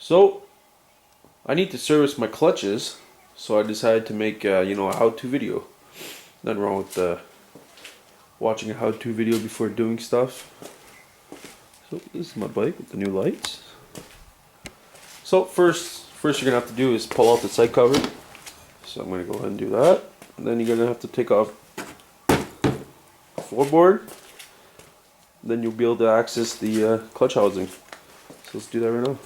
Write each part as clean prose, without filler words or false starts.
So I need to service my clutches, so I decided to make a how-to video. Nothing wrong with watching a how-to video before doing stuff. So this is my bike with the new lights. So first you're gonna have to do is pull out the side cover. So I'm gonna go ahead and do that. And then you're gonna have to take off the floorboard. Then you'll be able to access the clutch housing. So let's do that right now.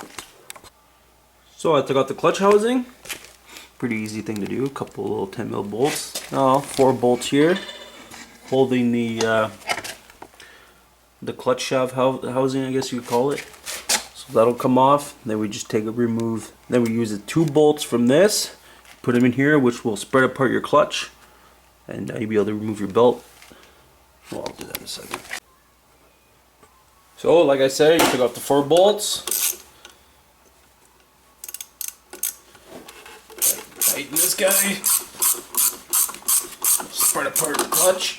So I took out the clutch housing. Pretty easy thing to do. A couple little 10mm bolts. Now 4 bolts here, holding the clutch shaft housing, I guess you would call it. So that'll come off. Then we just remove. Then we use the 2 bolts from this, put them in here, which will spread apart your clutch, and now you'll be able to remove your belt. Well, I'll do that in a second. So, like I said, you took out the 4 bolts. Tighten this guy. Spread apart the clutch.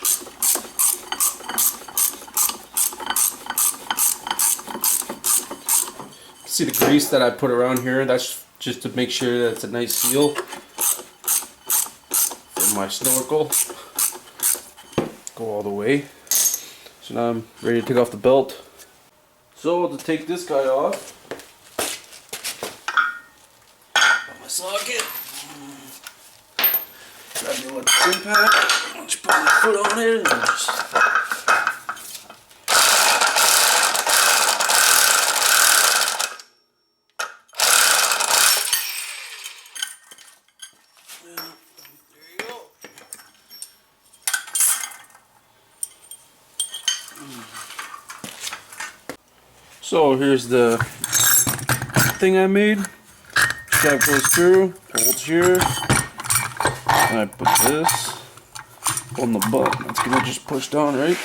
See the grease that I put around here? That's just to make sure that it's a nice seal for my snorkel. Go all the way. So now I'm ready to take off the belt. So to take this guy off, got my socket. Grab your little impact. Just put my foot on it and just. There you go. So here's the thing I made. Strap goes through, holds here, and I put this on the butt. That's gonna just push down, right?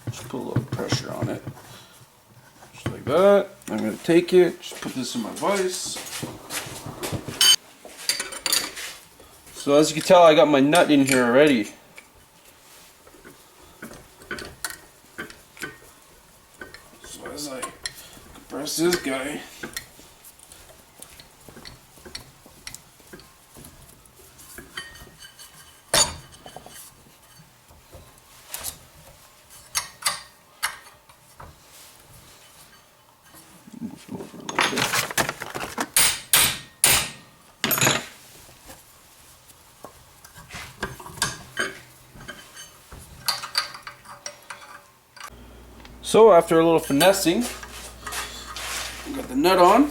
Just put a little pressure on it. Just like that. I'm gonna take it, just put this in my vise. So as you can tell, I got my nut in here already. So as I compress this guy, move it over a little bit. So after a little finessing, got the nut on.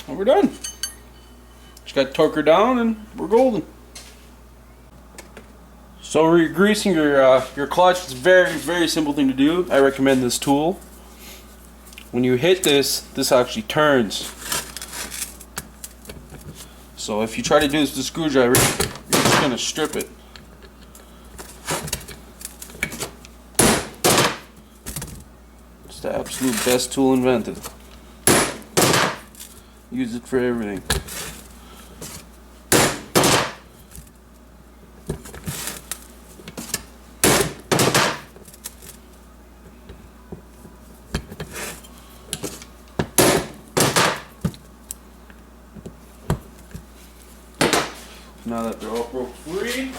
And we're done. Just got to torque her down and we're golden. So re-greasing your clutch is a very, very simple thing to do. I recommend this tool. When you hit this actually turns. So if you try to do this with a screwdriver, you're just going to strip it. It's the absolute best tool invented. Use it for everything. Now that they're all broke free,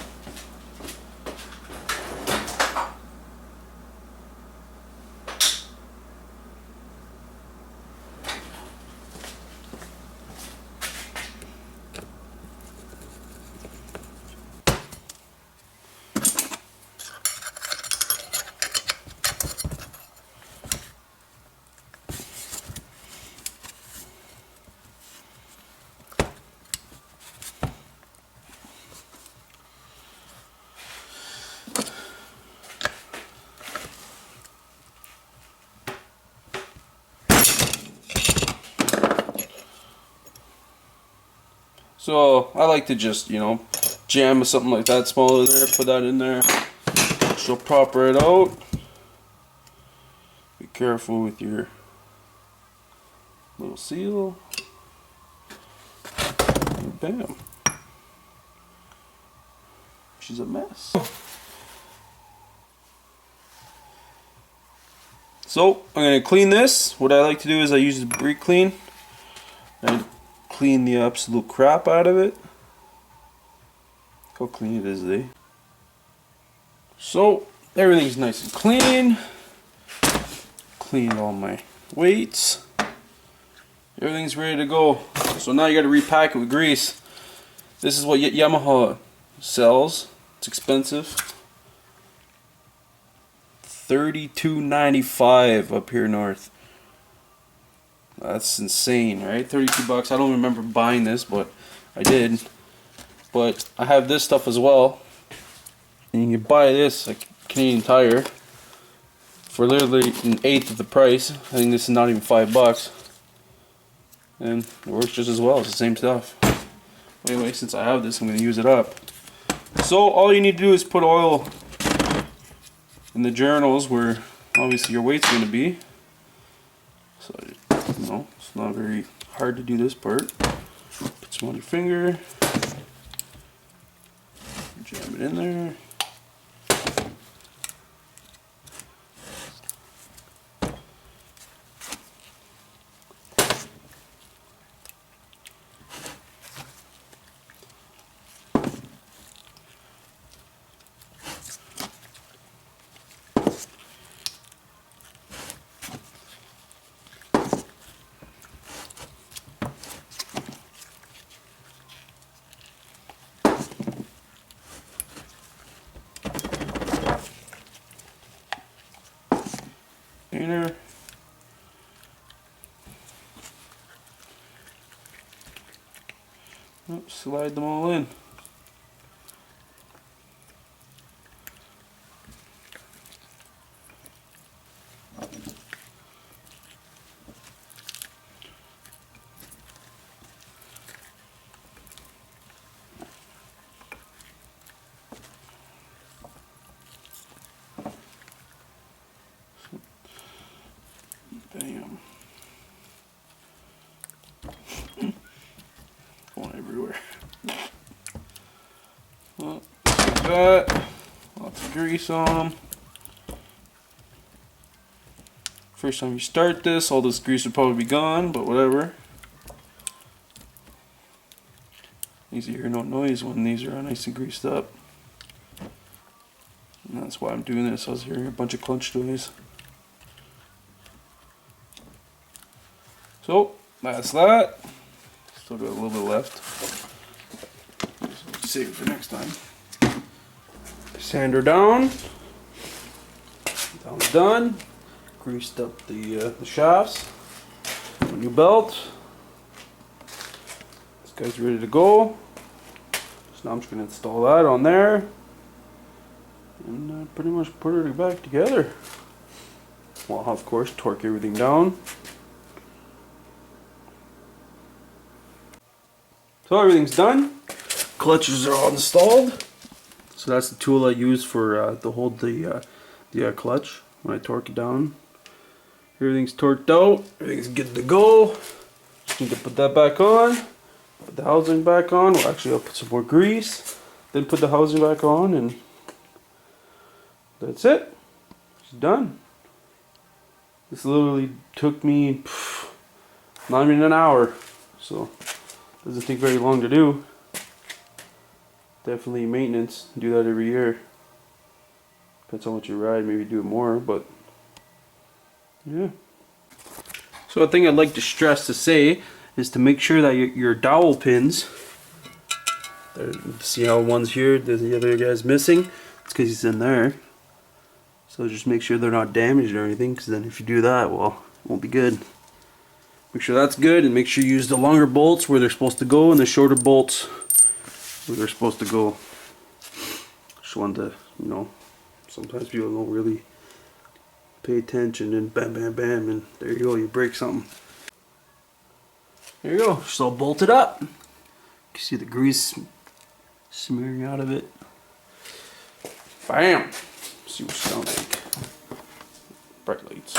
So I like to just, you know, jam something like that smaller there, put that in there. She'll proper it out. Be careful with your little seal. And bam. She's a mess. So I'm going to clean this. What I like to do is I use the brake clean. I clean the absolute crap out of it. Look how clean it is, eh? So everything's nice and clean. Cleaned all my weights. Everything's ready to go. So now you got to repack it with grease. This is what Yamaha sells. It's expensive. $32.95 up here north. That's insane, right? 32 bucks. I don't remember buying this, but I did. But I have this stuff as well. And you can buy this like Canadian Tire for literally an eighth of the price. I think this is not even $5. And it works just as well. It's the same stuff. Anyway, since I have this, I'm going to use it up. So all you need to do is put oil in the journals where obviously your weight's going to be. So, you know, it's not very hard to do this part. Put some on your finger. Jam it in there. There. Slide them all in. Bam. Going everywhere. Well, like that. Lots of grease on them. First time you start this, all this grease will probably be gone, but whatever. These you hear no noise when these are nice and greased up. And that's why I'm doing this. I was hearing a bunch of crunch noise. So that's that. Still got a little bit left. Save it for next time. Sander down. That was done. Greased up the shafts. New belt. This guy's ready to go. So now I'm just going to install that on there. And pretty much put it back together. Well, of course, torque everything down. So everything's done. Clutches are all installed. So that's the tool I use for to hold the clutch when I torque it down. Everything's torqued out. Everything's good to go. Just need to put that back on. Put the housing back on. Well, actually, I'll put some more grease. Then put the housing back on, and that's it. It's done. This literally took me not even an hour. So doesn't take very long to do. Definitely maintenance. Do that every year. Depends on what you ride. Maybe do it more, but yeah. So a thing I'd like to stress to say is to make sure that your dowel pins. See how one's here, the other guy's missing. It's because he's in there. So just make sure they're not damaged or anything, because then if you do that, well, it won't be good. Make sure that's good, and make sure you use the longer bolts where they're supposed to go and the shorter bolts where they're supposed to go. Just want to, you know, sometimes people don't really pay attention, and bam, bam, bam, and there you go, you break something. There you go, just all bolted up. You can can see the grease smearing out of it. Bam! Let's see what it sounds like. Bright lights.